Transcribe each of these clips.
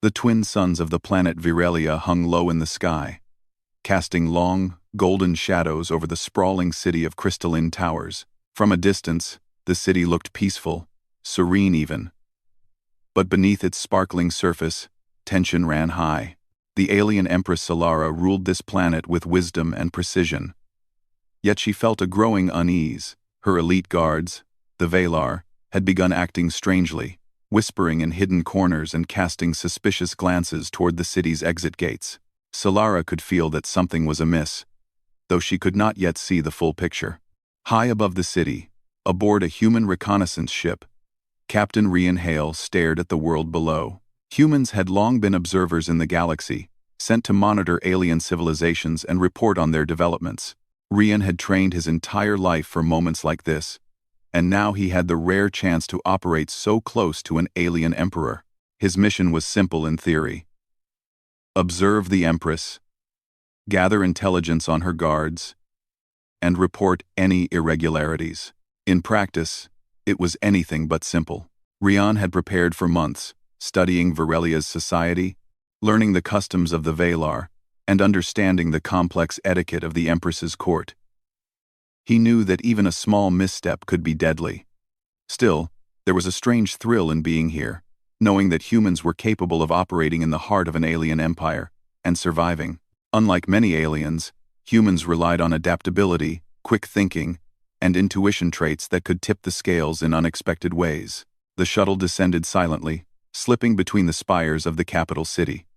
The twin suns of the planet Virelia hung low in the sky, casting long, golden shadows over the sprawling city of crystalline towers. From a distance, the city looked peaceful, serene even. But beneath its sparkling surface, tension ran high. The alien Empress Solara ruled this planet with wisdom and precision. Yet she felt a growing unease. Her elite guards, the Valar, had begun acting strangely, whispering in hidden corners and casting suspicious glances toward the city's exit gates. Solara could feel that something was amiss, though she could not yet see the full picture. High above the city, aboard a human reconnaissance ship, Captain Rian Hale stared at the world below. Humans had long been observers in the galaxy, sent to monitor alien civilizations and report on their developments. Rian had trained his entire life for moments like this, and now he had the rare chance to operate so close to an alien emperor. His mission was simple in theory. Observe the Empress, gather intelligence on her guards, and report any irregularities. In practice, it was anything but simple. Rian had prepared for months, studying Virelia's society, learning the customs of the Valar, and understanding the complex etiquette of the Empress's court. He knew that even a small misstep could be deadly. Still, there was a strange thrill in being here, knowing that humans were capable of operating in the heart of an alien empire and surviving. Unlike many aliens, humans relied on adaptability, quick thinking, and intuition traits that could tip the scales in unexpected ways. The shuttle descended silently, slipping between the spires of the capital city.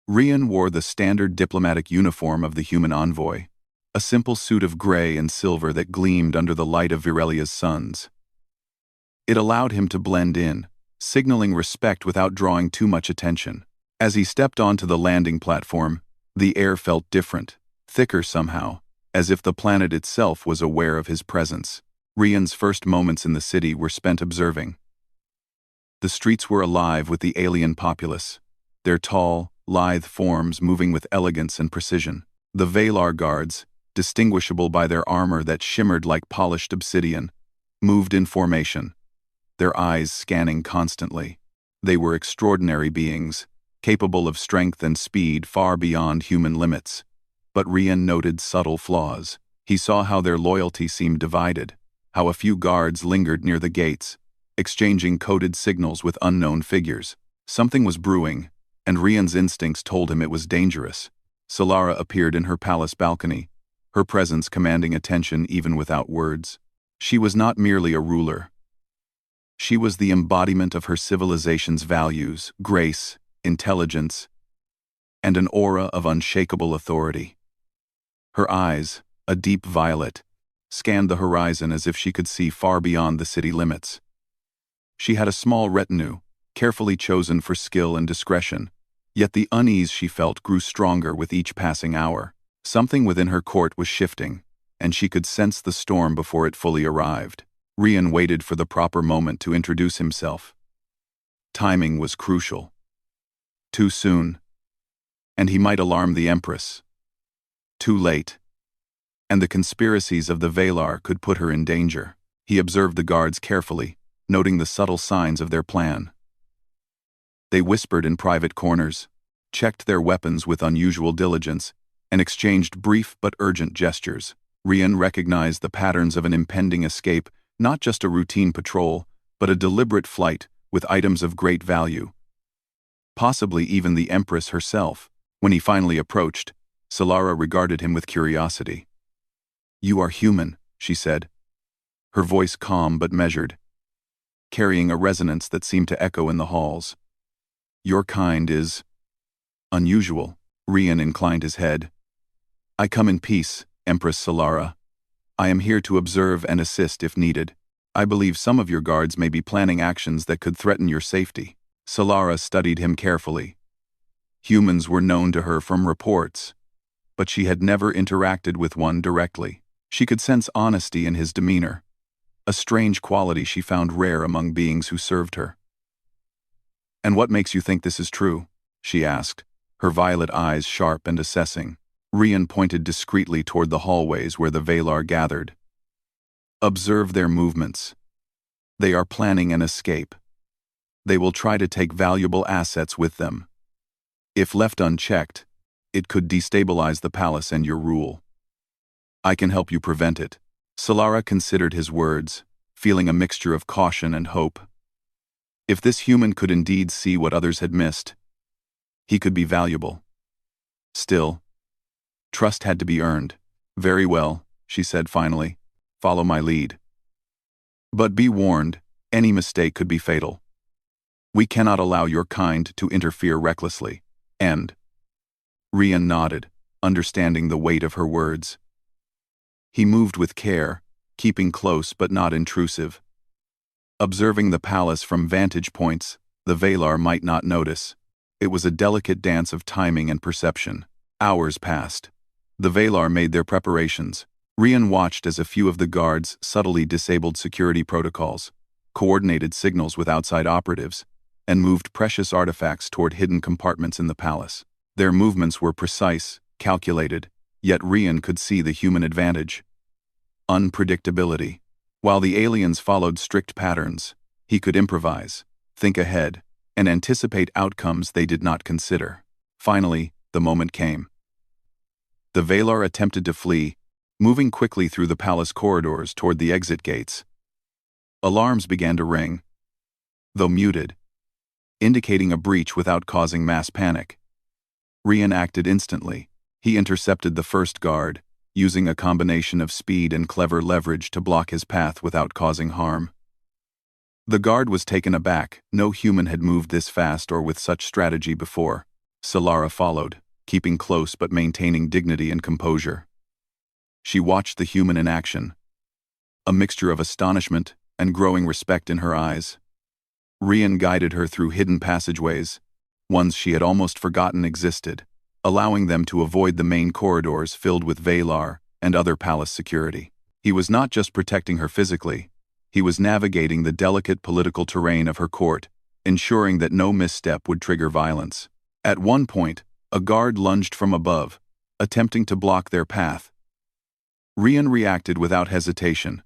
Rian wore the standard diplomatic uniform of the human envoy, a simple suit of gray and silver that gleamed under the light of Virelia's suns. It allowed him to blend in, signaling respect without drawing too much attention. As he stepped onto the landing platform, the air felt different, thicker somehow, as if the planet itself was aware of his presence. Rian's first moments in the city were spent observing. The streets were alive with the alien populace, their tall, lithe forms moving with elegance and precision. The Valar guards, distinguishable by their armor that shimmered like polished obsidian, moved in formation, their eyes scanning constantly. They were extraordinary beings, capable of strength and speed far beyond human limits. But Rian noted subtle flaws. He saw how their loyalty seemed divided, how a few guards lingered near the gates, exchanging coded signals with unknown figures. Something was brewing, and Rian's instincts told him it was dangerous. Solara appeared in her palace balcony, her presence commanding attention even without words. She was not merely a ruler. She was the embodiment of her civilization's values, grace, intelligence, and an aura of unshakable authority. Her eyes, a deep violet, scanned the horizon as if she could see far beyond the city limits. She had a small retinue, carefully chosen for skill and discretion, yet the unease she felt grew stronger with each passing hour. Something within her court was shifting, and she could sense the storm before it fully arrived. Rian waited for the proper moment to introduce himself. Timing was crucial. Too soon, and he might alarm the Empress. Too late, and the conspiracies of the Valar could put her in danger. He observed the guards carefully, noting the subtle signs of their plan. They whispered in private corners, checked their weapons with unusual diligence, and exchanged brief but urgent gestures. Rian recognized the patterns of an impending escape, not just a routine patrol, but a deliberate flight with items of great value. Possibly even the Empress herself. When he finally approached, Solara regarded him with curiosity. "You are human," she said, her voice calm but measured, carrying a resonance that seemed to echo in the halls. "Your kind is unusual." Rian inclined his head. "I come in peace, Empress Solara. I am here to observe and assist if needed. I believe some of your guards may be planning actions that could threaten your safety." Solara studied him carefully. Humans were known to her from reports, but she had never interacted with one directly. She could sense honesty in his demeanor, a strange quality she found rare among beings who served her. "And what makes you think this is true?" she asked, her violet eyes sharp and assessing. Rian pointed discreetly toward the hallways where the Valar gathered. "Observe their movements. They are planning an escape. They will try to take valuable assets with them. If left unchecked, it could destabilize the palace and your rule. I can help you prevent it. Solara considered his words, feeling a mixture of caution and hope. If this human could indeed see what others had missed, he could be valuable. Still, trust had to be earned. Very well, she said finally. Follow my lead. But be warned, any mistake could be fatal. We cannot allow your kind to interfere recklessly. And Rian nodded, understanding the weight of her words. He moved with care, keeping close but not intrusive. Observing the palace from vantage points the Valar might not notice. It was a delicate dance of timing and perception. Hours passed. The Valar made their preparations. Rian watched as a few of the guards subtly disabled security protocols, coordinated signals with outside operatives, and moved precious artifacts toward hidden compartments in the palace. Their movements were precise, calculated, yet Rian could see the human advantage. Unpredictability. While the aliens followed strict patterns, he could improvise, think ahead, and anticipate outcomes they did not consider. Finally, the moment came. The Valar attempted to flee, moving quickly through the palace corridors toward the exit gates. Alarms began to ring, though muted, indicating a breach without causing mass panic. Rian acted instantly. He intercepted the first guard, using a combination of speed and clever leverage to block his path without causing harm. The guard was taken aback. No human had moved this fast or with such strategy before. Solara followed, keeping close but maintaining dignity and composure. She watched the human in action, a mixture of astonishment and growing respect in her eyes. Rian guided her through hidden passageways, ones she had almost forgotten existed, allowing them to avoid the main corridors filled with Valar and other palace security. He was not just protecting her physically, he was navigating the delicate political terrain of her court, ensuring that no misstep would trigger violence. At one point, a guard lunged from above, attempting to block their path. Rian reacted without hesitation,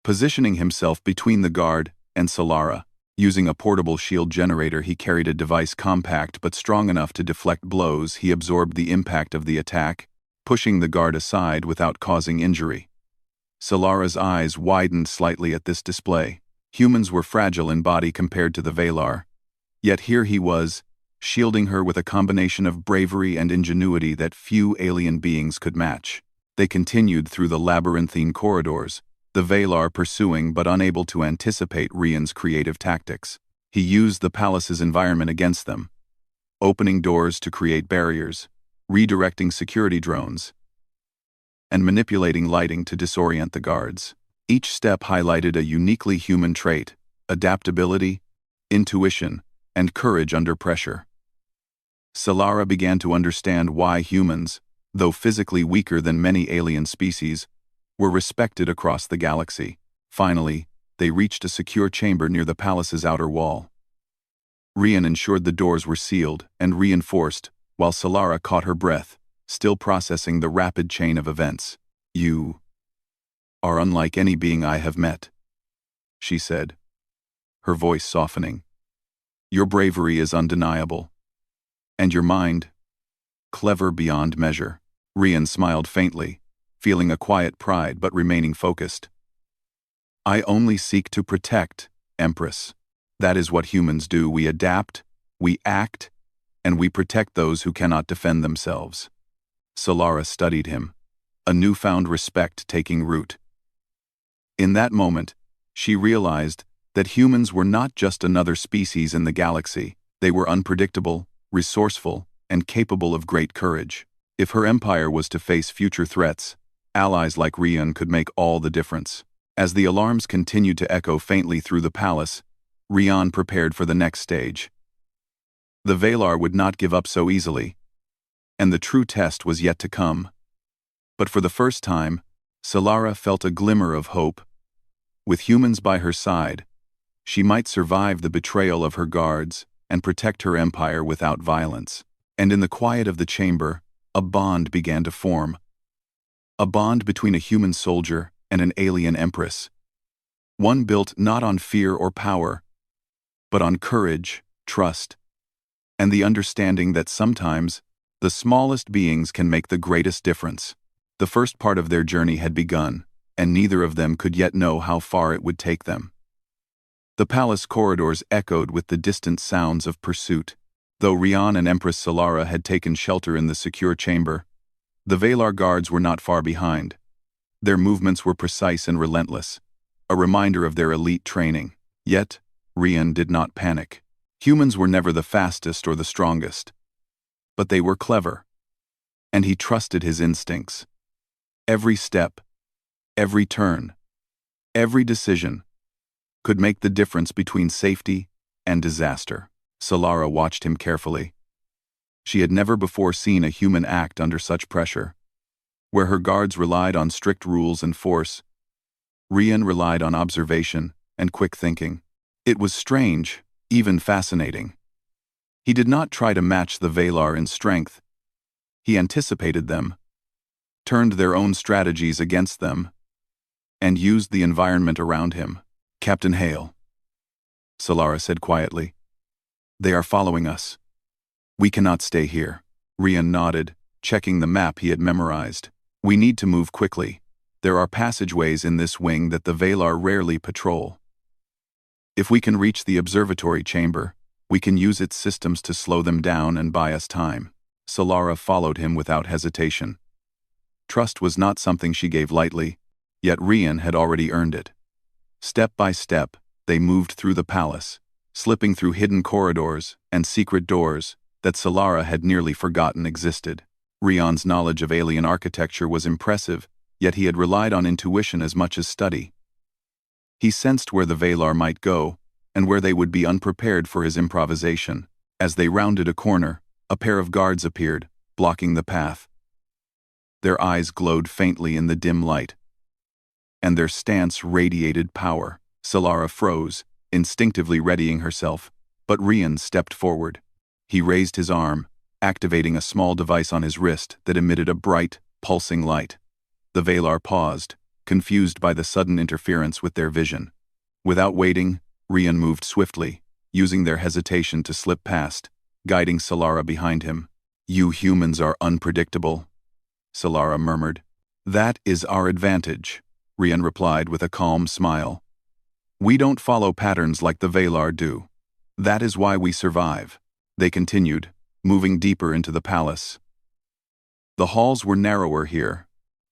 positioning himself between the guard and Solara. Using a portable shield generator, he carried a device compact but strong enough to deflect blows. He absorbed the impact of the attack, pushing the guard aside without causing injury. Solara's eyes widened slightly at this display. Humans were fragile in body compared to the Valar. Yet here he was, shielding her with a combination of bravery and ingenuity that few alien beings could match. They continued through the labyrinthine corridors, the Valar pursuing but unable to anticipate Rian's creative tactics. He used the palace's environment against them, opening doors to create barriers, redirecting security drones, and manipulating lighting to disorient the guards. Each step highlighted a uniquely human trait: adaptability, intuition, and courage under pressure. Solara began to understand why humans, though physically weaker than many alien species, were respected across the galaxy. Finally, they reached a secure chamber near the palace's outer wall. Rian ensured the doors were sealed and reinforced, while Solara caught her breath, still processing the rapid chain of events. "You are unlike any being I have met," she said, her voice softening. "Your bravery is undeniable, and your mind, clever beyond measure." Rian smiled faintly, feeling a quiet pride but remaining focused. "I only seek to protect, Empress. That is what humans do. We adapt, we act, and we protect those who cannot defend themselves." Solara studied him, a newfound respect taking root. In that moment, she realized that humans were not just another species in the galaxy. They were unpredictable, resourceful, and capable of great courage. If her empire was to face future threats, allies like Rian could make all the difference. As the alarms continued to echo faintly through the palace, Rian prepared for the next stage. The Valar would not give up so easily, and the true test was yet to come. But for the first time, Solara felt a glimmer of hope. With humans by her side, she might survive the betrayal of her guards and protect her empire without violence. And in the quiet of the chamber, a bond began to form. A bond between a human soldier and an alien empress. One built not on fear or power, but on courage, trust, and the understanding that sometimes the smallest beings can make the greatest difference. The first part of their journey had begun, and neither of them could yet know how far it would take them. The palace corridors echoed with the distant sounds of pursuit. Though Rian and Empress Solara had taken shelter in the secure chamber, the Valar guards were not far behind. Their movements were precise and relentless, a reminder of their elite training. Yet, Rian did not panic. Humans were never the fastest or the strongest, but they were clever, and he trusted his instincts. Every step, every turn, every decision could make the difference between safety and disaster. Solara watched him carefully. She had never before seen a human act under such pressure. Where her guards relied on strict rules and force, Rian relied on observation and quick thinking. It was strange, even fascinating. He did not try to match the Valar in strength. He anticipated them, turned their own strategies against them, and used the environment around him. "Captain Hale," Solara said quietly. "They are following us. We cannot stay here." Rian nodded, checking the map he had memorized. "We need to move quickly. There are passageways in this wing that the Valar rarely patrol. If we can reach the observatory chamber, we can use its systems to slow them down and buy us time." Solara followed him without hesitation. Trust was not something she gave lightly, yet Rian had already earned it. Step by step, they moved through the palace, slipping through hidden corridors and secret doors that Solara had nearly forgotten existed. Rian's knowledge of alien architecture was impressive, yet he had relied on intuition as much as study. He sensed where the Valar might go, and where they would be unprepared for his improvisation. As they rounded a corner, a pair of guards appeared, blocking the path. Their eyes glowed faintly in the dim light, and their stance radiated power. Solara froze, instinctively readying herself, but Rian stepped forward. He raised his arm, activating a small device on his wrist that emitted a bright, pulsing light. The Valar paused, confused by the sudden interference with their vision. Without waiting, Rian moved swiftly, using their hesitation to slip past, guiding Solara behind him. "You humans are unpredictable," Solara murmured. "That is our advantage," Rian replied with a calm smile. "We don't follow patterns like the Valar do. That is why we survive." They continued, moving deeper into the palace. The halls were narrower here,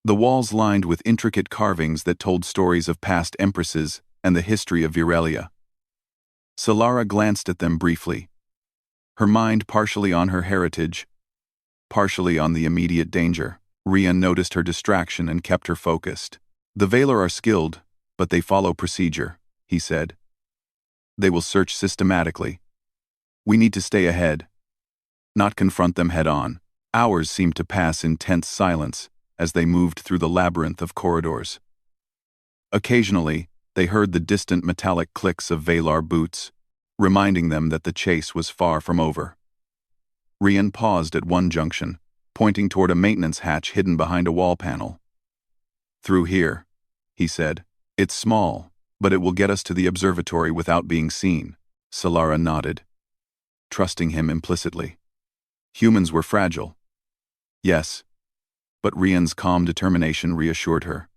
the walls lined with intricate carvings that told stories of past empresses and the history of Virelia. Solara glanced at them briefly, her mind partially on her heritage, partially on the immediate danger. Rian noticed her distraction and kept her focused. "The Valar are skilled, but they follow procedure," he said. "They will search systematically. We need to stay ahead, not confront them head-on." Hours seemed to pass in tense silence as they moved through the labyrinth of corridors. Occasionally, they heard the distant metallic clicks of Valar boots, reminding them that the chase was far from over. Rian paused at one junction, pointing toward a maintenance hatch hidden behind a wall panel. "Through here," he said. "It's small, but it will get us to the observatory without being seen." Solara nodded, trusting him implicitly. Humans were fragile. Yes, but Rian's calm determination reassured her.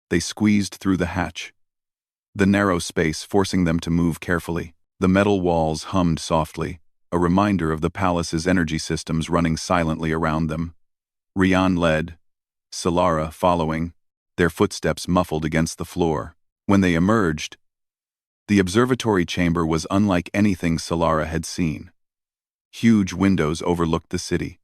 They squeezed through the hatch, the narrow space forcing them to move carefully. The metal walls hummed softly, a reminder of the palace's energy systems running silently around them. Rian led, Solara following, their footsteps muffled against the floor. When they emerged, the observatory chamber was unlike anything Solara had seen. Huge windows overlooked the city,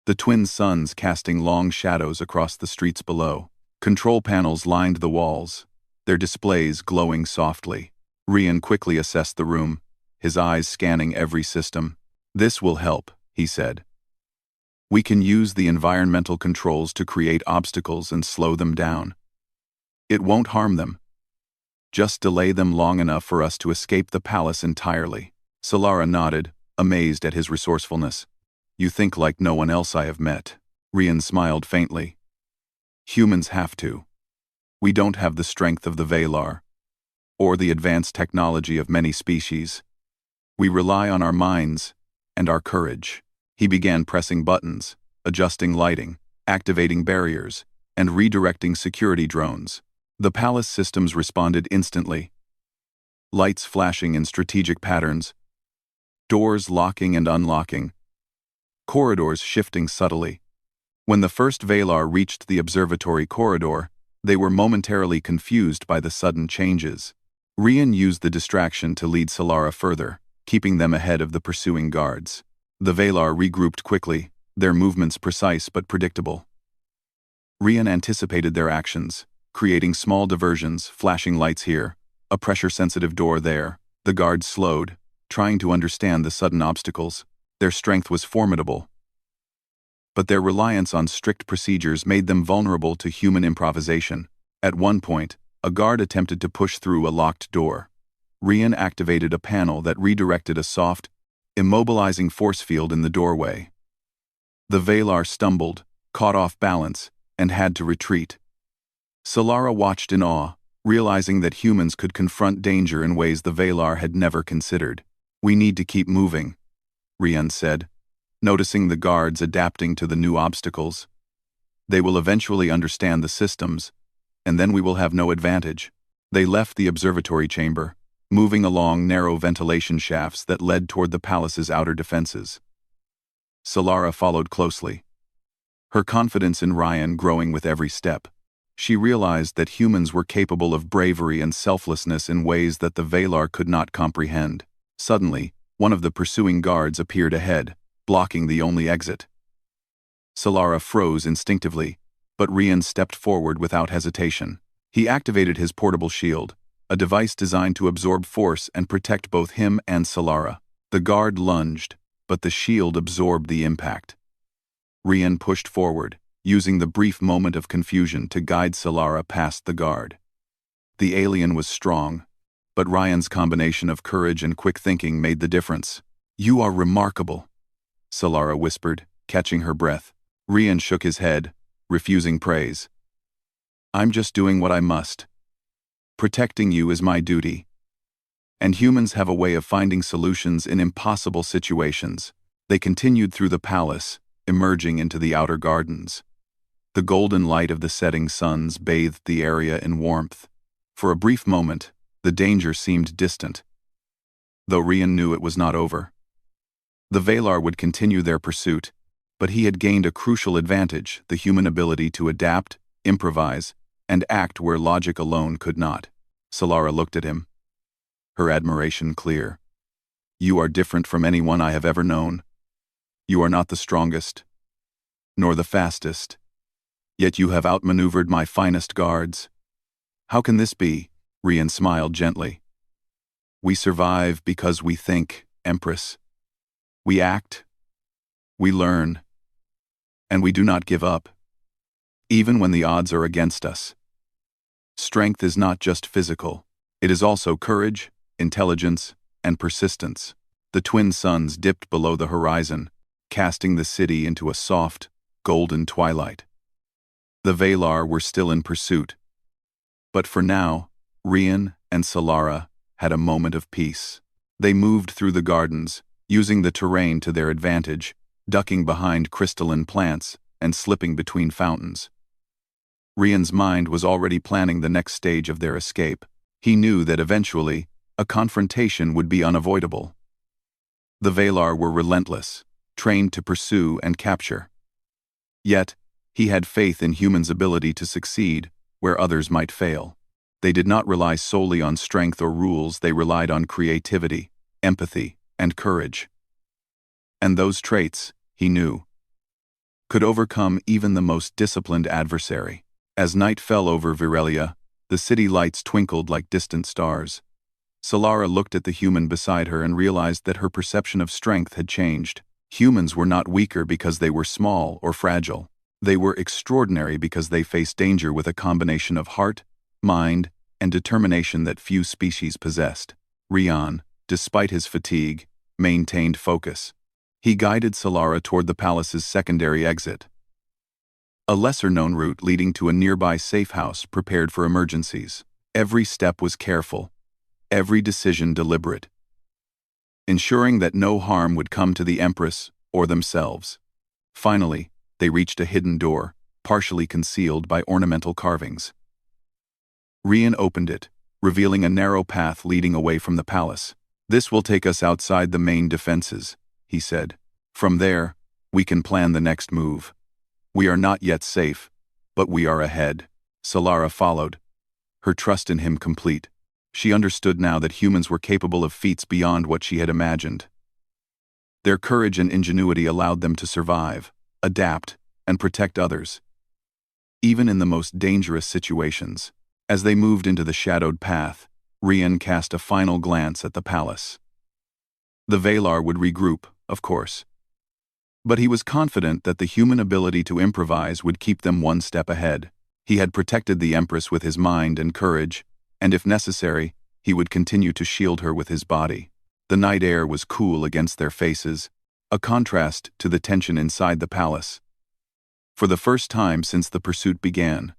the twin suns casting long shadows across the streets below. Control panels lined the walls, their displays glowing softly. Rian quickly assessed the room, his eyes scanning every system. "This will help," he said. "We can use the environmental controls to create obstacles and slow them down. It won't harm them. Just delay them long enough for us to escape the palace entirely." Solara nodded, amazed at his resourcefulness. "You think like no one else I have met." Rian smiled faintly. "Humans have to. We don't have the strength of the Valar, or the advanced technology of many species. We rely on our minds and our courage. He began pressing buttons, adjusting lighting, activating barriers, and redirecting security drones. The palace systems responded instantly. Lights flashing in strategic patterns, doors locking and unlocking, corridors shifting subtly. When the first Valar reached the observatory corridor, they were momentarily confused by the sudden changes. Rian used the distraction to lead Solara further, keeping them ahead of the pursuing guards. The Valar regrouped quickly, their movements precise but predictable. Rian anticipated their actions, creating small diversions, flashing lights here, a pressure-sensitive door there. The guards slowed, trying to understand the sudden obstacles. Their strength was formidable, but their reliance on strict procedures made them vulnerable to human improvisation. At one point, a guard attempted to push through a locked door. Rian activated a panel that redirected a soft, immobilizing force field in the doorway. The Valar stumbled, caught off balance, and had to retreat. Solara watched in awe, realizing that humans could confront danger in ways the Valar had never considered. "We need to keep moving," Rian said, noticing the guards adapting to the new obstacles. "They will eventually understand the systems, and then we will have no advantage." They left the observatory chamber, moving along narrow ventilation shafts that led toward the palace's outer defenses. Solara followed closely, her confidence in Rian growing with every step. She realized that humans were capable of bravery and selflessness in ways that the Valar could not comprehend. Suddenly, one of the pursuing guards appeared ahead, blocking the only exit. Solara froze instinctively, but Rian stepped forward without hesitation. He activated his portable shield, a device designed to absorb force and protect both him and Solara. The guard lunged, but the shield absorbed the impact. Rian pushed forward, using the brief moment of confusion to guide Solara past the guard. The alien was strong, but Rian's combination of courage and quick thinking made the difference. "You are remarkable," Solara whispered, catching her breath. Rian shook his head, refusing praise. "I'm just doing what I must. Protecting you is my duty." And humans have a way of finding solutions in impossible situations. They continued through the palace, emerging into the outer gardens. The golden light of the setting suns bathed the area in warmth. For a brief moment, the danger seemed distant, though Rian knew it was not over. The Valar would continue their pursuit, but he had gained a crucial advantage: the human ability to adapt, improvise, and act where logic alone could not. Solara looked at him, her admiration clear. "You are different from anyone I have ever known. You are not the strongest, nor the fastest, yet you have outmaneuvered my finest guards." "How can this be?" Rian smiled gently. "We survive because we think, Empress. We act, we learn, and we do not give up, even when the odds are against us. Strength is not just physical, it is also courage, intelligence, and persistence." The twin suns dipped below the horizon, casting the city into a soft, golden twilight. The Valar were still in pursuit, but for now, Rian and Solara had a moment of peace. They moved through the gardens, using the terrain to their advantage, ducking behind crystalline plants and slipping between fountains. Rian's mind was already planning the next stage of their escape. He knew that eventually, a confrontation would be unavoidable. The Valar were relentless, trained to pursue and capture. Yet, he had faith in humans' ability to succeed where others might fail. They did not rely solely on strength or rules, they relied on creativity, empathy, and courage. And those traits, he knew, could overcome even the most disciplined adversary. As night fell over Virelia, the city lights twinkled like distant stars. Solara looked at the human beside her and realized that her perception of strength had changed. Humans were not weaker because they were small or fragile. They were extraordinary because they faced danger with a combination of heart, mind, and determination that few species possessed. Rian, despite his fatigue, maintained focus. He guided Solara toward the palace's secondary exit, a lesser-known route leading to a nearby safe house prepared for emergencies. Every step was careful, every decision deliberate, ensuring that no harm would come to the Empress or themselves. Finally, they reached a hidden door, partially concealed by ornamental carvings. Rian opened it, revealing a narrow path leading away from the palace. "This will take us outside the main defenses," he said. "From there, we can plan the next move. We are not yet safe, but we are ahead." Solara followed, her trust in him complete. She understood now that humans were capable of feats beyond what she had imagined. Their courage and ingenuity allowed them to survive, adapt, and protect others, even in the most dangerous situations. As they moved into the shadowed path, Rian cast a final glance at the palace. The Valar would regroup, of course, but he was confident that the human ability to improvise would keep them one step ahead. He had protected the Empress with his mind and courage, and if necessary, he would continue to shield her with his body. The night air was cool against their faces, a contrast to the tension inside the palace. For the first time since the pursuit began,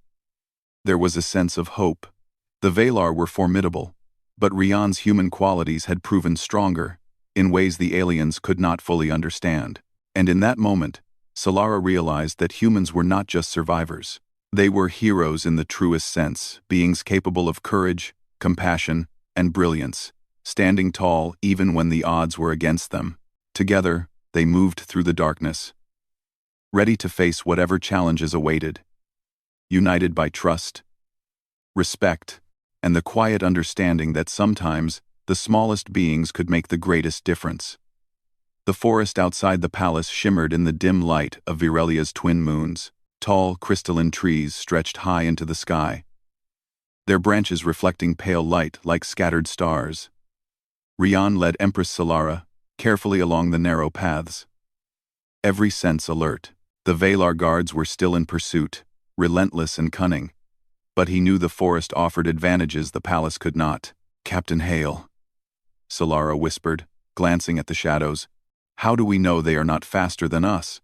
there was a sense of hope. The Valar were formidable, but Rian's human qualities had proven stronger, in ways the aliens could not fully understand. And in that moment, Solara realized that humans were not just survivors. They were heroes in the truest sense, beings capable of courage, compassion, and brilliance, standing tall even when the odds were against them. Together, they moved through the darkness, ready to face whatever challenges awaited, united by trust, respect, and the quiet understanding that sometimes the smallest beings could make the greatest difference. The forest outside the palace shimmered in the dim light of Virelia's twin moons. Tall, crystalline trees stretched high into the sky, their branches reflecting pale light like scattered stars. Rian led Empress Solara carefully along the narrow paths, every sense alert. The Valar guards were still in pursuit, relentless and cunning, but he knew the forest offered advantages the palace could not. "Captain Hale," Solara whispered, glancing at the shadows. "How do we know they are not faster than us?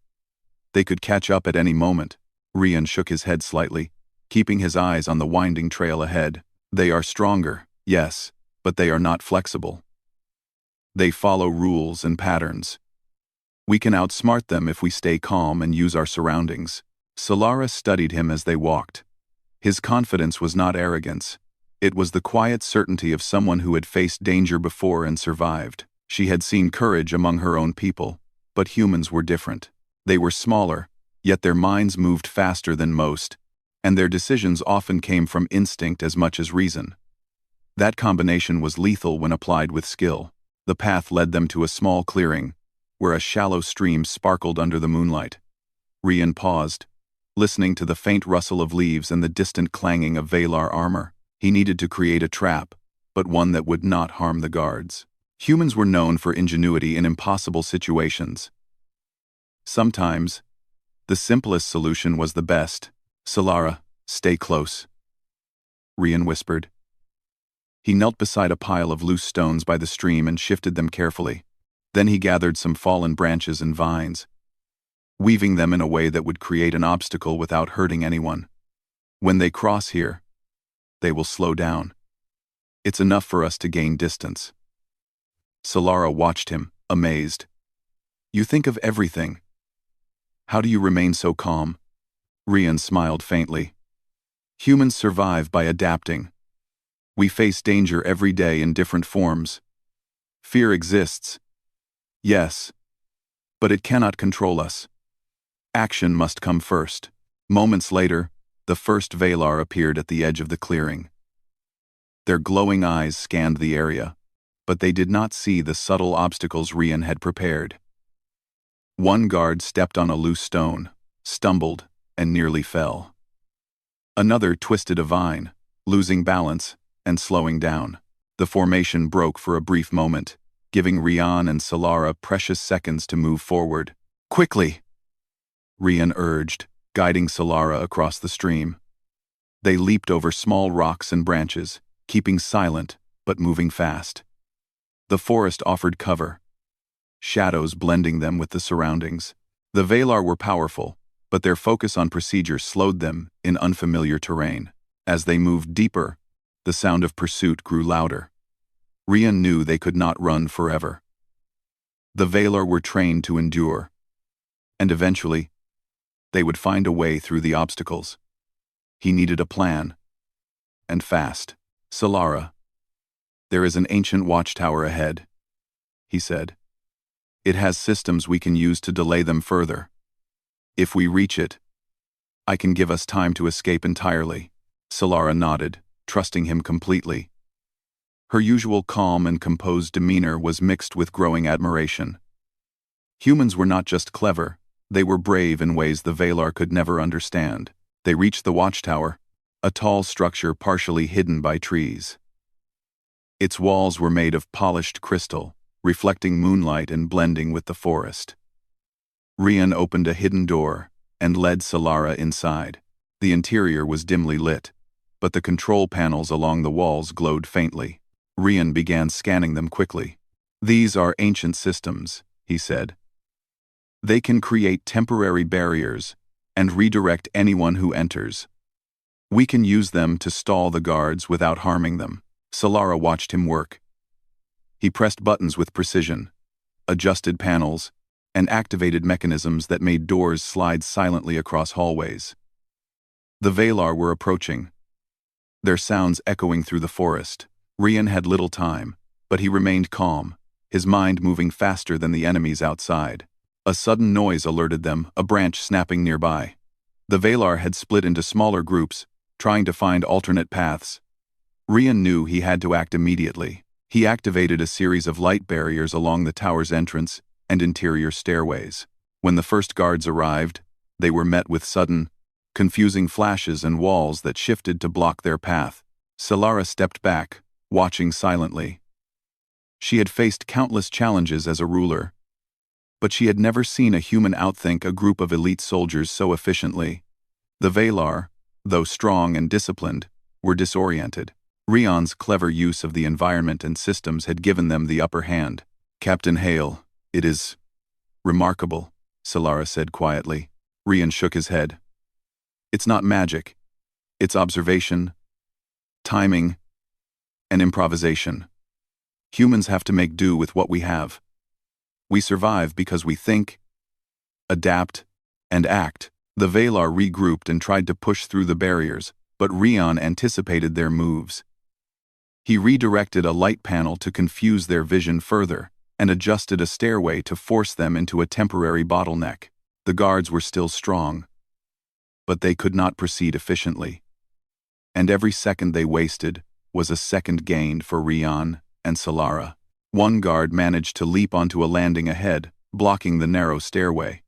They could catch up at any moment." Rian shook his head slightly, keeping his eyes on the winding trail ahead. "They are stronger, yes, but they are not flexible. They follow rules and patterns. We can outsmart them if we stay calm and use our surroundings." Solara studied him as they walked. His confidence was not arrogance. It was the quiet certainty of someone who had faced danger before and survived. She had seen courage among her own people, but humans were different. They were smaller, yet their minds moved faster than most, and their decisions often came from instinct as much as reason. That combination was lethal when applied with skill. The path led them to a small clearing, where a shallow stream sparkled under the moonlight. Rian paused, listening to the faint rustle of leaves and the distant clanging of Valar armor. He needed to create a trap, but one that would not harm the guards. Humans were known for ingenuity in impossible situations. Sometimes, the simplest solution was the best. "Solara, stay close," Rian whispered. He knelt beside a pile of loose stones by the stream and shifted them carefully. Then he gathered some fallen branches and vines, weaving them in a way that would create an obstacle without hurting anyone. "When they cross here, they will slow down. It's enough for us to gain distance." Solara watched him, amazed. "You think of everything. How do you remain so calm?" Rian smiled faintly. "Humans survive by adapting. We face danger every day in different forms. Fear exists, yes, but it cannot control us. Action must come first." Moments later, the first Valar appeared at the edge of the clearing. Their glowing eyes scanned the area, but they did not see the subtle obstacles Rian had prepared. One guard stepped on a loose stone, stumbled, and nearly fell. Another twisted a vine, losing balance and slowing down. The formation broke for a brief moment, giving Rian and Solara precious seconds to move forward. "Quickly!" Rian urged, guiding Solara across the stream. They leaped over small rocks and branches, keeping silent but moving fast. The forest offered cover, shadows blending them with the surroundings. The Valar were powerful, but their focus on procedure slowed them in unfamiliar terrain. As they moved deeper, the sound of pursuit grew louder. Rian knew they could not run forever. The Valar were trained to endure, and eventually, they would find a way through the obstacles. He needed a plan, and fast. Solara, there is an ancient watchtower ahead, he said. It has systems we can use to delay them further. If we reach it, I can give us time to escape entirely. Solara nodded, trusting him completely. Her usual calm and composed demeanor was mixed with growing admiration. Humans were not just clever, they were brave in ways the Valar could never understand. They reached the watchtower, a tall structure partially hidden by trees. Its walls were made of polished crystal, reflecting moonlight and blending with the forest. Rian opened a hidden door and led Solara inside. The interior was dimly lit, but the control panels along the walls glowed faintly. Rian began scanning them quickly. These are ancient systems, he said. They can create temporary barriers and redirect anyone who enters. We can use them to stall the guards without harming them. Solara watched him work. He pressed buttons with precision, adjusted panels, and activated mechanisms that made doors slide silently across hallways. The Valar were approaching, their sounds echoing through the forest. Rian had little time, but he remained calm, his mind moving faster than the enemies outside. A sudden noise alerted them, a branch snapping nearby. The Valar had split into smaller groups, trying to find alternate paths. Rian knew he had to act immediately. He activated a series of light barriers along the tower's entrance and interior stairways. When the first guards arrived, they were met with sudden, confusing flashes and walls that shifted to block their path. Solara stepped back, watching silently. She had faced countless challenges as a ruler, but she had never seen a human outthink a group of elite soldiers so efficiently. The Valar, though strong and disciplined, were disoriented. Rian's clever use of the environment and systems had given them the upper hand. Captain Hale, it is remarkable, Solara said quietly. Rian shook his head. It's not magic. It's observation, timing, and improvisation. Humans have to make do with what we have. We survive because we think, adapt, and act. The Valar regrouped and tried to push through the barriers, but Rian anticipated their moves. He redirected a light panel to confuse their vision further, and adjusted a stairway to force them into a temporary bottleneck. The guards were still strong, but they could not proceed efficiently. And every second they wasted was a second gained for Rian and Solara. One guard managed to leap onto a landing ahead, blocking the narrow stairway.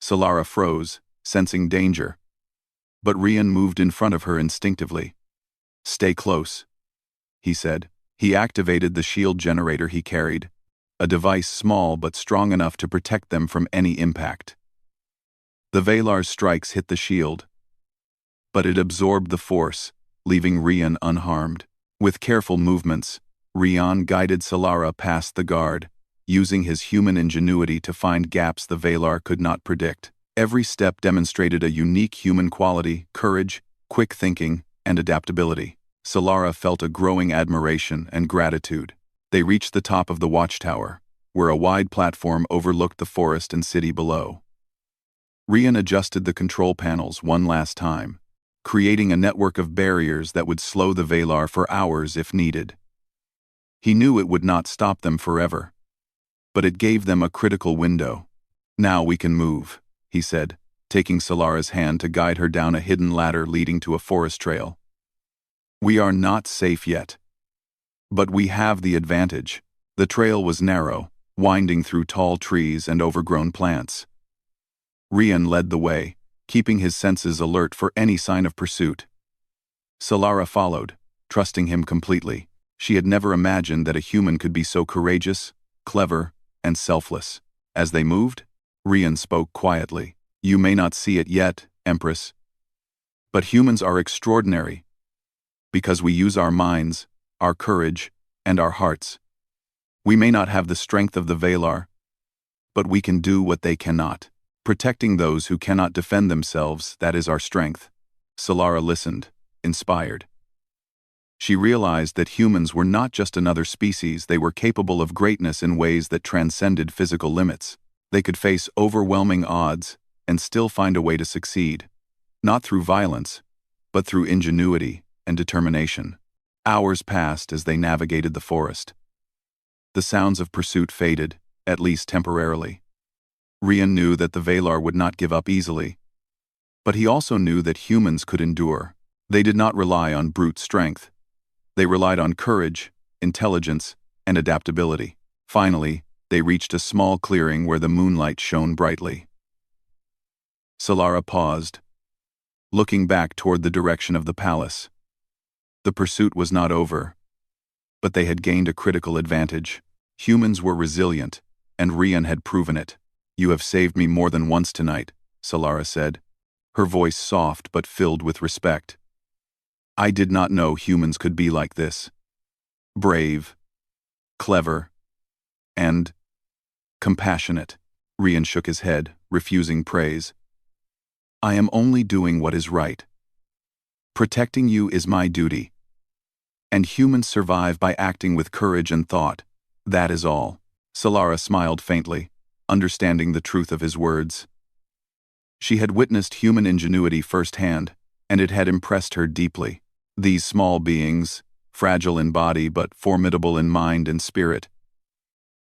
Solara froze, sensing danger, but Rian moved in front of her instinctively. Stay close, he said. He activated the shield generator he carried, a device small but strong enough to protect them from any impact. The Valar's strikes hit the shield, but it absorbed the force, leaving Rian unharmed. With careful movements, Rian guided Solara past the guard, using his human ingenuity to find gaps the Valar could not predict. Every step demonstrated a unique human quality, courage, quick thinking, and adaptability. Solara felt a growing admiration and gratitude. They reached the top of the watchtower, where a wide platform overlooked the forest and city below. Rian adjusted the control panels one last time, creating a network of barriers that would slow the Valar for hours if needed. He knew it would not stop them forever, but it gave them a critical window. Now we can move, he said, taking Solara's hand to guide her down a hidden ladder leading to a forest trail. We are not safe yet, but we have the advantage. The trail was narrow, winding through tall trees and overgrown plants. Rian led the way, keeping his senses alert for any sign of pursuit. Solara followed, trusting him completely. She had never imagined that a human could be so courageous, clever, and selfless. As they moved, Rian spoke quietly. You may not see it yet, Empress, but humans are extraordinary because we use our minds, our courage, and our hearts. We may not have the strength of the Valar, but we can do what they cannot. Protecting those who cannot defend themselves, that is our strength. Solara listened, inspired. She realized that humans were not just another species, they were capable of greatness in ways that transcended physical limits. They could face overwhelming odds and still find a way to succeed, not through violence, but through ingenuity and determination. Hours passed as they navigated the forest. The sounds of pursuit faded, at least temporarily. Rian knew that the Valar would not give up easily, but he also knew that humans could endure. They did not rely on brute strength. They relied on courage, intelligence, and adaptability. Finally, they reached a small clearing where the moonlight shone brightly. Solara paused, looking back toward the direction of the palace. The pursuit was not over, but they had gained a critical advantage. Humans were resilient, and Rian had proven it. "You have saved me more than once tonight," Solara said, her voice soft but filled with respect. "I did not know humans could be like this. Brave, clever, and compassionate." Rian shook his head, refusing praise. "I am only doing what is right. Protecting you is my duty. And humans survive by acting with courage and thought. That is all." Solara smiled faintly, understanding the truth of his words. She had witnessed human ingenuity firsthand, and it had impressed her deeply. These small beings, fragile in body but formidable in mind and spirit,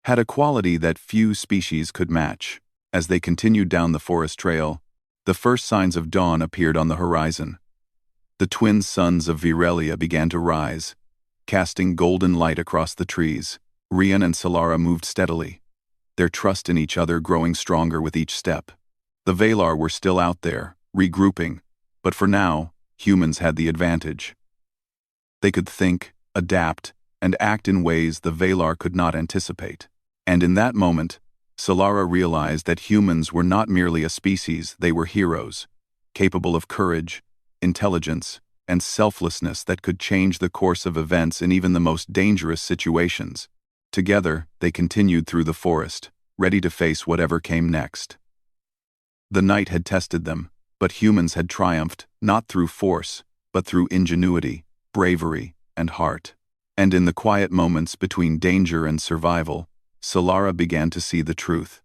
had a quality that few species could match. As they continued down the forest trail, the first signs of dawn appeared on the horizon. The twin suns of Virelia began to rise, casting golden light across the trees. Rian and Solara moved steadily, their trust in each other growing stronger with each step. The Valar were still out there, regrouping, but for now, humans had the advantage. They could think, adapt, and act in ways the Valar could not anticipate. And in that moment, Solara realized that humans were not merely a species, they were heroes, capable of courage, intelligence, and selflessness that could change the course of events in even the most dangerous situations. Together, they continued through the forest, ready to face whatever came next. The night had tested them, but humans had triumphed, not through force, but through ingenuity, bravery, and heart. And in the quiet moments between danger and survival, Solara began to see the truth.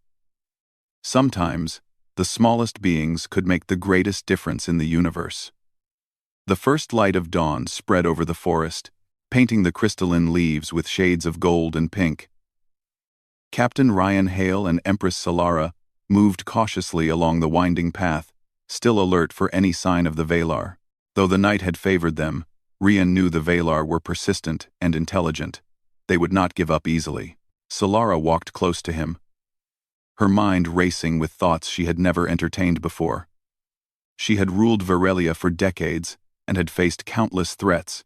Sometimes, the smallest beings could make the greatest difference in the universe. The first light of dawn spread over the forest, painting the crystalline leaves with shades of gold and pink. Captain Ryan Hale and Empress Solara moved cautiously along the winding path, still alert for any sign of the Valar. Though the night had favored them, Rian knew the Valar were persistent and intelligent. They would not give up easily. Solara walked close to him, her mind racing with thoughts she had never entertained before. She had ruled Virelia for decades and had faced countless threats.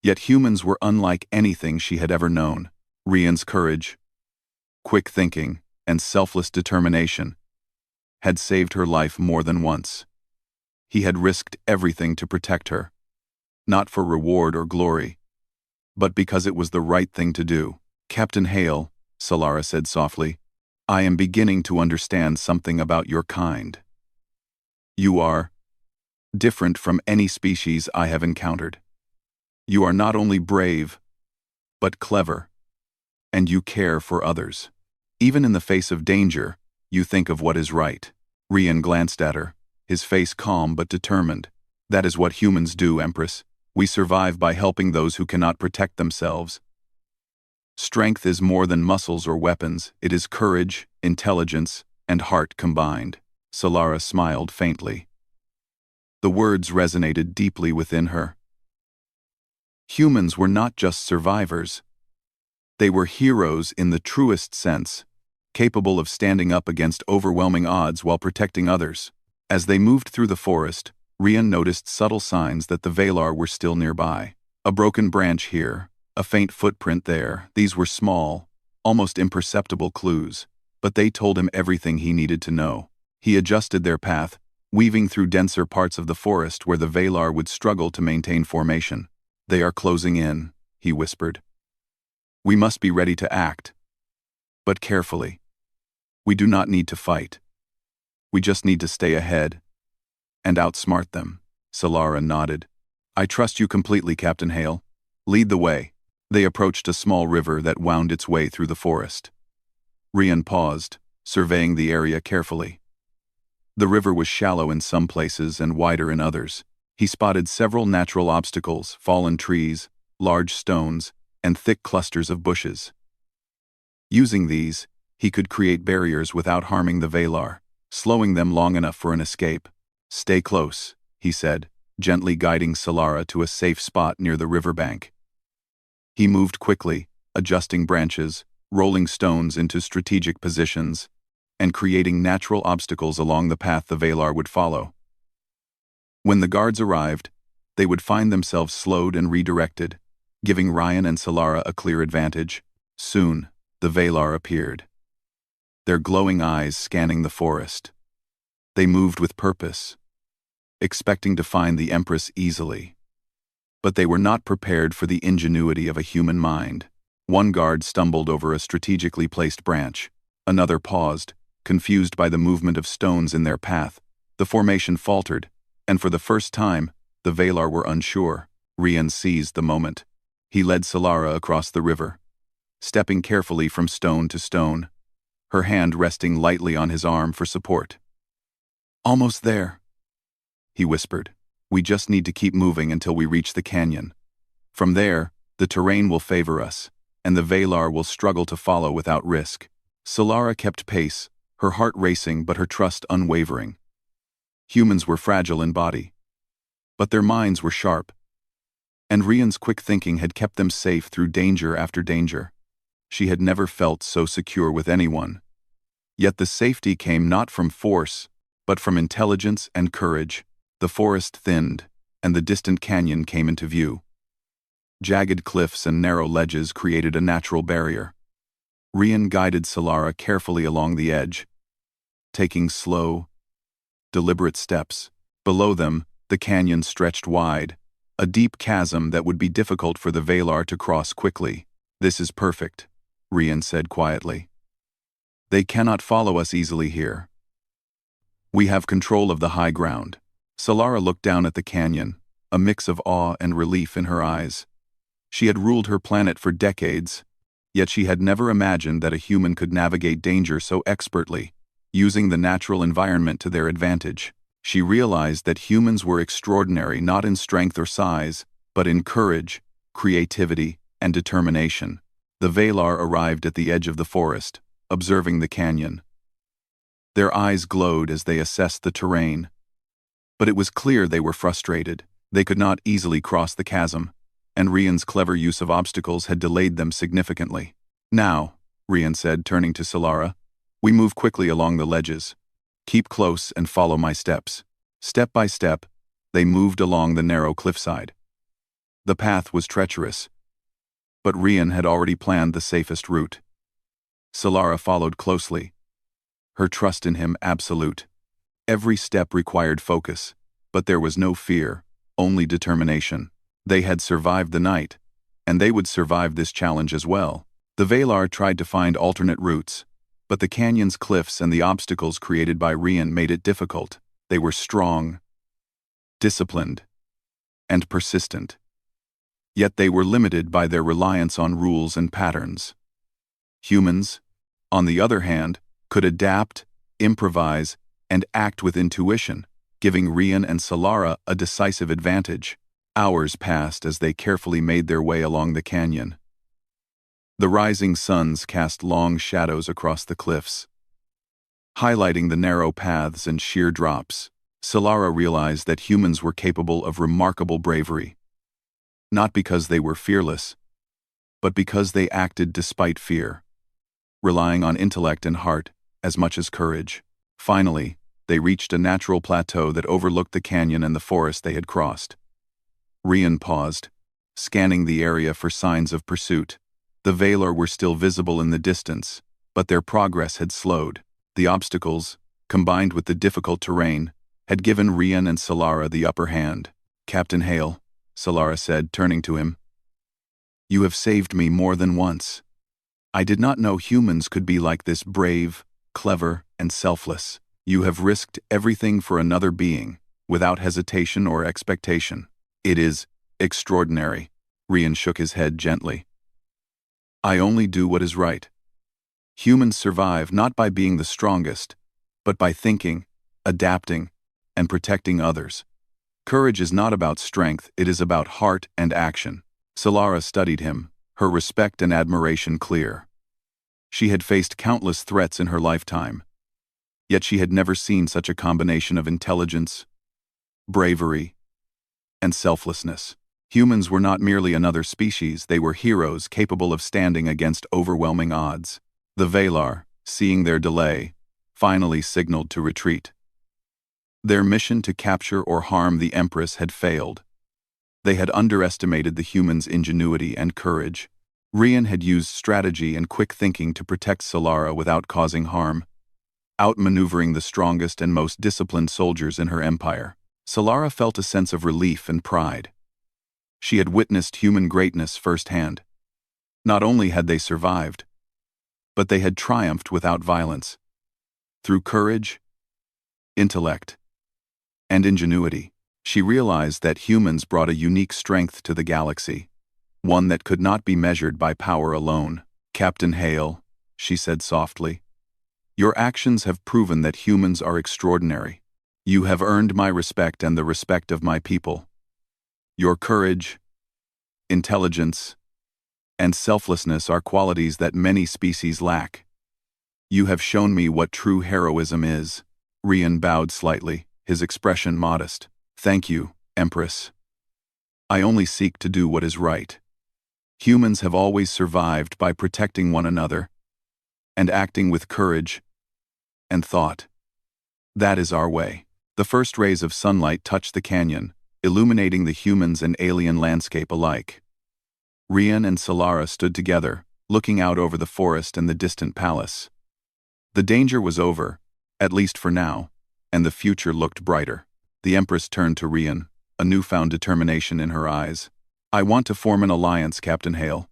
Yet humans were unlike anything she had ever known. Rian's courage, quick thinking, and selfless determination had saved her life more than once. He had risked everything to protect her, not for reward or glory, but because it was the right thing to do. "Captain Hale," Solara said softly, "I am beginning to understand something about your kind. You are different from any species I have encountered. You are not only brave, but clever, and you care for others. Even in the face of danger, you think of what is right." Rian glanced at her, his face calm but determined. "That is what humans do, Empress. We survive by helping those who cannot protect themselves. Strength is more than muscles or weapons, it is courage, intelligence, and heart combined." Solara smiled faintly. The words resonated deeply within her. Humans were not just survivors. They were heroes in the truest sense, capable of standing up against overwhelming odds while protecting others. As they moved through the forest, Rian noticed subtle signs that the Valar were still nearby. A broken branch here, a faint footprint there. These were small, almost imperceptible clues, but they told him everything he needed to know. He adjusted their path, weaving through denser parts of the forest where the Valar would struggle to maintain formation. "They are closing in," he whispered. "We must be ready to act. But carefully. We do not need to fight. We just need to stay ahead and outsmart them." Solara nodded. "I trust you completely, Captain Hale." Lead the way. They approached a small river that wound its way through the forest. Rian paused, surveying the area carefully. The river was shallow in some places and wider in others. He spotted several natural obstacles, fallen trees, large stones, and thick clusters of bushes. Using these, he could create barriers without harming the Valar, slowing them long enough for an escape. "Stay close," he said, gently guiding Solara to a safe spot near the riverbank. He moved quickly, adjusting branches, rolling stones into strategic positions, and creating natural obstacles along the path the Valar would follow. When the guards arrived, they would find themselves slowed and redirected, giving Rian and Solara a clear advantage. Soon, the Valar appeared, their glowing eyes scanning the forest. They moved with purpose, expecting to find the Empress easily. But they were not prepared for the ingenuity of a human mind. One guard stumbled over a strategically placed branch. Another paused, confused by the movement of stones in their path. The formation faltered, and for the first time, the Valar were unsure. Rian seized the moment. He led Solara across the river, stepping carefully from stone to stone, her hand resting lightly on his arm for support. "Almost there," he whispered. "We just need to keep moving until we reach the canyon. From there, the terrain will favor us, and the Valar will struggle to follow without risk." Solara kept pace, her heart racing but her trust unwavering. Humans were fragile in body, but their minds were sharp, and Rian's quick thinking had kept them safe through danger after danger. She had never felt so secure with anyone. Yet the safety came not from force, but from intelligence and courage. The forest thinned, and the distant canyon came into view. Jagged cliffs and narrow ledges created a natural barrier. Rian guided Solara carefully along the edge, taking slow, deliberate steps. Below them, the canyon stretched wide, a deep chasm that would be difficult for the Valar to cross quickly. "This is perfect," Rian said quietly. "They cannot follow us easily here. We have control of the high ground." Solara looked down at the canyon, a mix of awe and relief in her eyes. She had ruled her planet for decades, yet she had never imagined that a human could navigate danger so expertly, using the natural environment to their advantage. She realized that humans were extraordinary not in strength or size, but in courage, creativity, and determination. The Valar arrived at the edge of the forest, observing the canyon. Their eyes glowed as they assessed the terrain, but it was clear they were frustrated. They could not easily cross the chasm, and Rian's clever use of obstacles had delayed them significantly. "Now," Rian said, turning to Solara, "we move quickly along the ledges. Keep close and follow my steps." Step by step, they moved along the narrow cliffside. The path was treacherous, but Rian had already planned the safest route. Solara followed closely, her trust in him absolute. Every step required focus, but there was no fear, only determination. They had survived the night, and they would survive this challenge as well. The Valar tried to find alternate routes, but the canyon's cliffs and the obstacles created by Rian made it difficult. They were strong, disciplined, and persistent. Yet they were limited by their reliance on rules and patterns. Humans, on the other hand, could adapt, improvise, and act with intuition, giving Rian and Solara a decisive advantage. Hours passed as they carefully made their way along the canyon. The rising suns cast long shadows across the cliffs, highlighting the narrow paths and sheer drops. Solara realized that humans were capable of remarkable bravery, not because they were fearless, but because they acted despite fear, relying on intellect and heart as much as courage. Finally, they reached a natural plateau that overlooked the canyon and the forest they had crossed. Rian paused, scanning the area for signs of pursuit. The Valar were still visible in the distance, but their progress had slowed. The obstacles, combined with the difficult terrain, had given Rian and Solara the upper hand. "Captain Hale," Solara said, turning to him, "you have saved me more than once. I did not know humans could be like this brave, clever, and selfless. You have risked everything for another being, without hesitation or expectation. It is extraordinary." Rian shook his head gently. I only do what is right. Humans survive not by being the strongest, but by thinking, adapting, and protecting others. Courage is not about strength, it is about heart and action. Solara studied him, her respect and admiration clear. She had faced countless threats in her lifetime, yet she had never seen such a combination of intelligence, bravery, and selflessness. Humans were not merely another species, they were heroes capable of standing against overwhelming odds. The Valar, seeing their delay, finally signaled to retreat. Their mission to capture or harm the Empress had failed. They had underestimated the humans' ingenuity and courage. Rian had used strategy and quick thinking to protect Solara without causing harm, outmaneuvering the strongest and most disciplined soldiers in her empire. Solara felt a sense of relief and pride. She had witnessed human greatness firsthand. Not only had they survived, but they had triumphed without violence. Through courage, intellect, and ingenuity, she realized that humans brought a unique strength to the galaxy, one that could not be measured by power alone. Captain Hale, she said softly, your actions have proven that humans are extraordinary. You have earned my respect and the respect of my people. Your courage, intelligence, and selflessness are qualities that many species lack. You have shown me what true heroism is. Rian bowed slightly, his expression modest. Thank you, Empress. I only seek to do what is right. Humans have always survived by protecting one another and acting with courage and thought. That is our way. The first rays of sunlight touched the canyon, illuminating the humans and alien landscape alike. Rian and Solara stood together, looking out over the forest and the distant palace. The danger was over, at least for now, and the future looked brighter. The Empress turned to Rian, a newfound determination in her eyes. I want to form an alliance, Captain Hale.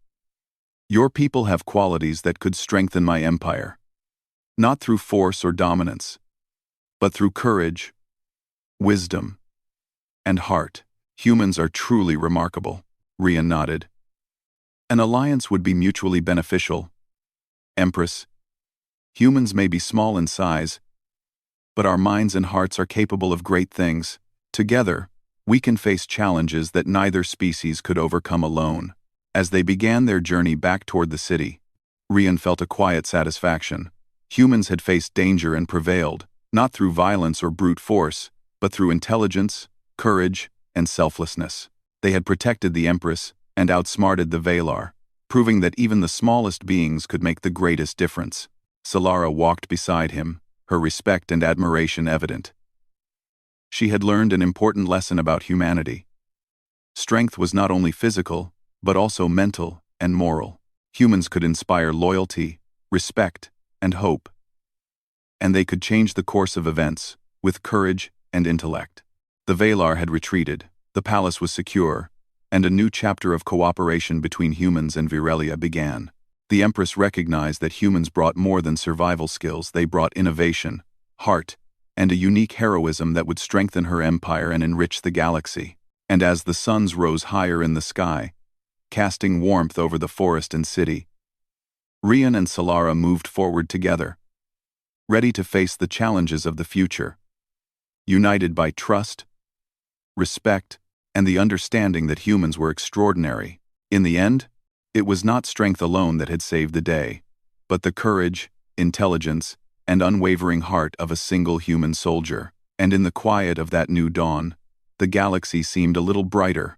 Your people have qualities that could strengthen my empire. Not through force or dominance, but through courage, wisdom, and heart. Humans are truly remarkable. Rian nodded. An alliance would be mutually beneficial. Empress, humans may be small in size, but our minds and hearts are capable of great things. Together, we can face challenges that neither species could overcome alone. As they began their journey back toward the city, Rian felt a quiet satisfaction. Humans had faced danger and prevailed, not through violence or brute force, but through intelligence, courage, and selflessness. They had protected the Empress and outsmarted the Valar, proving that even the smallest beings could make the greatest difference. Solara walked beside him, her respect and admiration evident. She had learned an important lesson about humanity. Strength was not only physical, but also mental and moral. Humans could inspire loyalty, respect, and hope. And they could change the course of events with courage and intellect. The Valar had retreated, the palace was secure, and a new chapter of cooperation between humans and Virelia began. The Empress recognized that humans brought more than survival skills, they brought innovation, heart, and a unique heroism that would strengthen her empire and enrich the galaxy. And as the suns rose higher in the sky, casting warmth over the forest and city, Rian and Solara moved forward together, ready to face the challenges of the future, united by trust, respect, and the understanding that humans were extraordinary. In the end, it was not strength alone that had saved the day, but the courage, intelligence, and unwavering heart of a single human soldier. And in the quiet of that new dawn, the galaxy seemed a little brighter,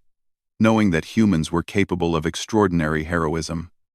knowing that humans were capable of extraordinary heroism.